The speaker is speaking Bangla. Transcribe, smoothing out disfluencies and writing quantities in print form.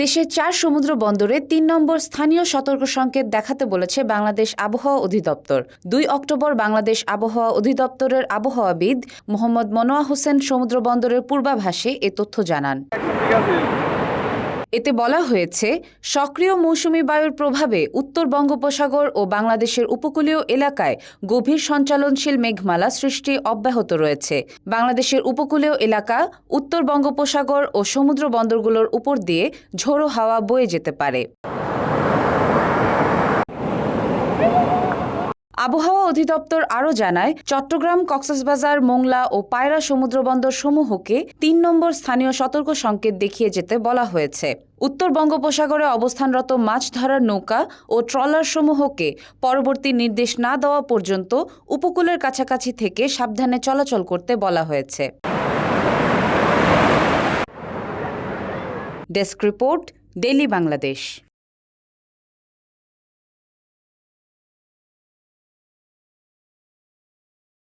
দেশের 4 সমুদ্র বন্দরে 3 নম্বর স্থানীয় সতর্ক সংকেত দেখাতে বলেছে বাংলাদেশ আবহাওয়া অধিদপ্তর। 2 অক্টোবর বাংলাদেশ আবহাওয়া অধিদপ্তরের আবহাওয়াবিদ মোহাম্মদ মনোয়ার হোসেন সমুদ্র বন্দরের পূর্বাভাসে এ তথ্য জানান। এতে বলা হয়েছে, সক্রিয় মৌসুমি বায়ুর প্রভাবে উত্তর বঙ্গোপসাগর ও বাংলাদেশের উপকূলীয় এলাকায় গভীর সঞ্চালনশীল মেঘমালা সৃষ্টি অব্যাহত রয়েছে। বাংলাদেশের উপকূলীয় এলাকা, উত্তর বঙ্গোপসাগর ও সমুদ্র বন্দরগুলোর উপর দিয়ে ঝোড়ো হাওয়া বয়ে যেতে পারে। আবহাওয়া অধিদপ্তর আরও জানায়, চট্টগ্রাম, কক্সবাজার, মোংলা ও পায়রা সমুদ্রবন্দর সমূহকে 3 নম্বর স্থানীয় সতর্ক সংকেত দেখিয়ে যেতে বলা হয়েছে। উত্তর বঙ্গোপসাগরে অবস্থানরত মাছ ধরার নৌকা ও ট্রলার সমূহকে পরবর্তী নির্দেশ না দেওয়া পর্যন্ত উপকূলের কাছাকাছি থেকে সাবধানে চলাচল করতে বলা হয়েছে। Desk report, daily Bangladesh.